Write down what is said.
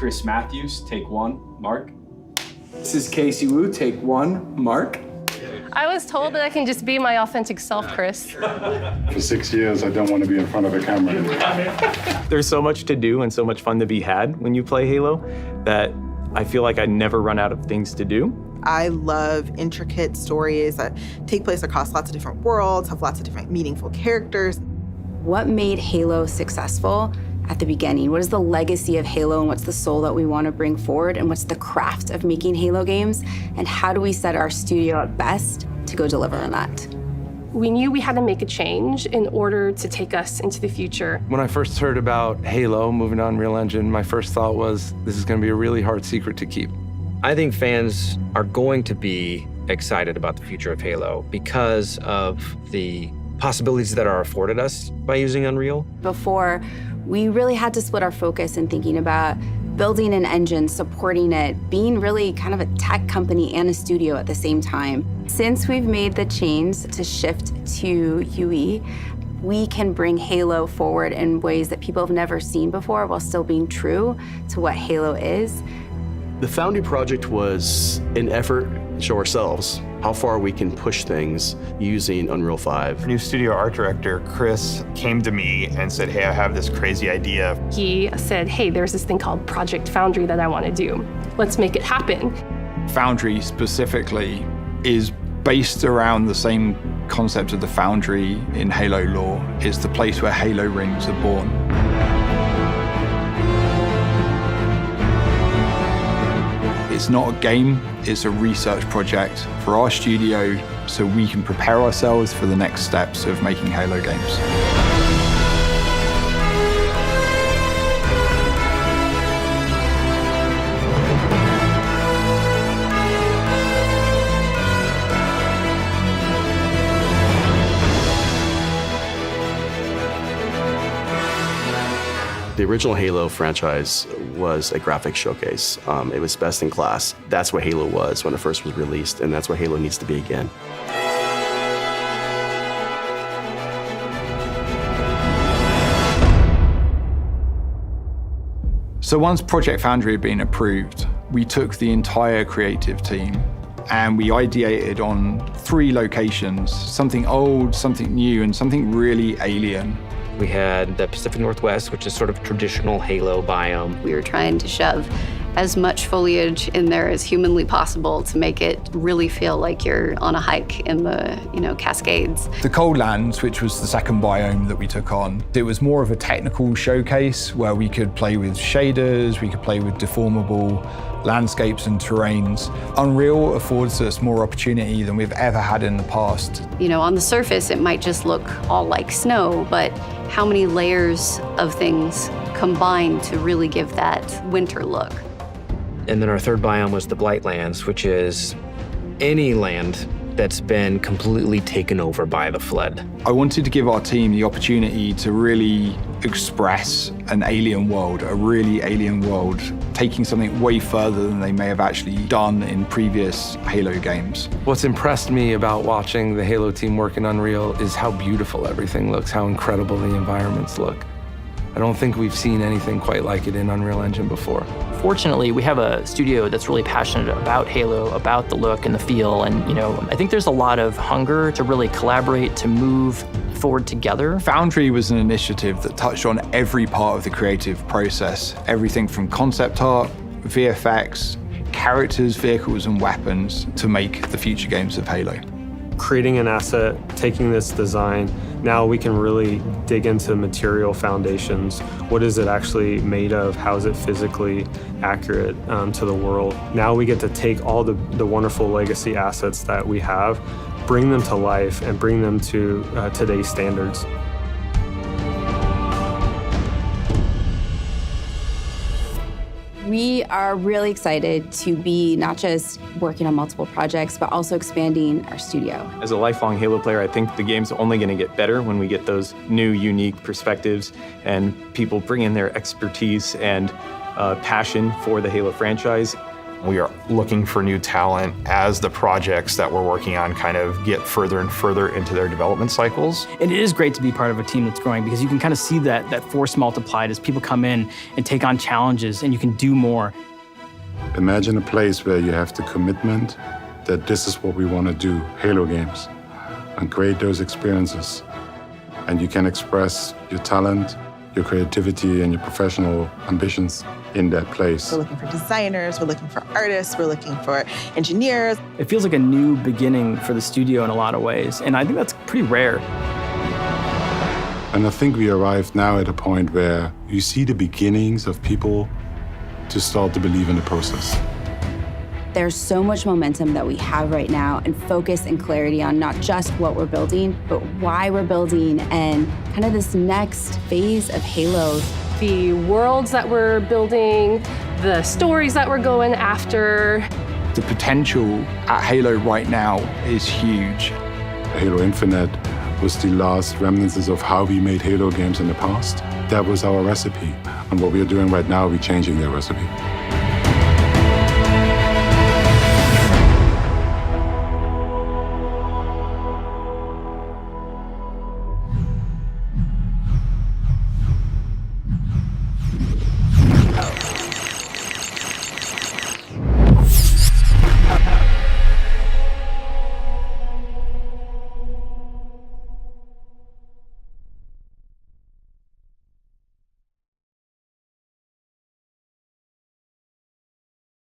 Chris Matthews, take one. Mark. This is Casey Wu, take one. Mark. I was told that I can just be my authentic self, Chris. For 6 years, I don't want to be in front of a camera. There's so much to do and so much fun to be had when you play Halo that I feel like I never run out of things to do. I love intricate stories that take place across lots of different worlds, have lots of different meaningful characters. What made Halo successful at the beginning? What is the legacy of Halo and what's the soul that we want to bring forward? And what's the craft of making Halo games? And how do we set our studio at best to go deliver on that? We knew we had to make a change in order to take us into the future. When I first heard about Halo moving to Unreal Engine, my first thought was, this is going to be a really hard secret to keep. I think fans are going to be excited about the future of Halo because of the possibilities that are afforded us by using Unreal. Before, we really had to split our focus in thinking about building an engine, supporting it, being really kind of a tech company and a studio at the same time. Since we've made the change to shift to UE, we can bring Halo forward in ways that people have never seen before while still being true to what Halo is. The Foundry project was an effort to show ourselves how far we can push things using Unreal 5. New studio art director, Chris, came to me and said, hey, I have this crazy idea. He said, hey, there's this thing called Project Foundry that I want to do. Let's make it happen. Foundry specifically is based around the same concept of the Foundry in Halo lore. It's the place where Halo rings are born. It's not a game, it's a research project for our studio so we can prepare ourselves for the next steps of making Halo games. The original Halo franchise was a graphics showcase. It was best in class. That's what Halo was when it first was released, and that's what Halo needs to be again. So once Project Foundry had been approved, we took the entire creative team and we ideated on 3 locations, something old, something new, and something really alien. We had the Pacific Northwest, which is sort of traditional Halo biome. We were trying to shove as much foliage in there as humanly possible to make it really feel like you're on a hike in the, Cascades. The Cold Lands, which was the second biome that we took on, it was more of a technical showcase where we could play with shaders, we could play with deformable landscapes and terrains. Unreal affords us more opportunity than we've ever had in the past. On the surface, it might just look all like snow, but how many layers of things combine to really give that winter look? And then our third biome was the Blightlands, which is any land that's been completely taken over by the flood. I wanted to give our team the opportunity to really express an alien world, a really alien world, taking something way further than they may have actually done in previous Halo games. What's impressed me about watching the Halo team work in Unreal is how beautiful everything looks, how incredible the environments look. I don't think we've seen anything quite like it in Unreal Engine before. Fortunately, we have a studio that's really passionate about Halo, about the look and the feel, and I think there's a lot of hunger to really collaborate, to move forward together. Foundry was an initiative that touched on every part of the creative process, everything from concept art, VFX, characters, vehicles, and weapons to make the future games of Halo. Creating an asset, taking this design, now we can really dig into material foundations. What is it actually made of? How is it physically accurate to the world? Now we get to take all the wonderful legacy assets that we have, bring them to life, and bring them to today's standards. We are really excited to be not just working on multiple projects, but also expanding our studio. As a lifelong Halo player, I think the game's only going to get better when we get those new, unique perspectives and people bring in their expertise and passion for the Halo franchise. We are looking for new talent as the projects that we're working on kind of get further and further into their development cycles. And it is great to be part of a team that's growing because you can kind of see that force multiplied as people come in and take on challenges and you can do more. Imagine a place where you have the commitment that this is what we want to do, Halo games, and create those experiences. And you can express your talent, your creativity, and your professional ambitions in that place. We're looking for designers, we're looking for artists, we're looking for engineers. It feels like a new beginning for the studio in a lot of ways, and I think that's pretty rare. And I think we arrived now at a point where you see the beginnings of people to start to believe in the process. There's so much momentum that we have right now and focus and clarity on not just what we're building, but why we're building and kind of this next phase of Halo. The worlds that we're building, the stories that we're going after. The potential at Halo right now is huge. Halo Infinite was the last remnants of how we made Halo games in the past. That was our recipe. And what we are doing right now, we're changing that recipe.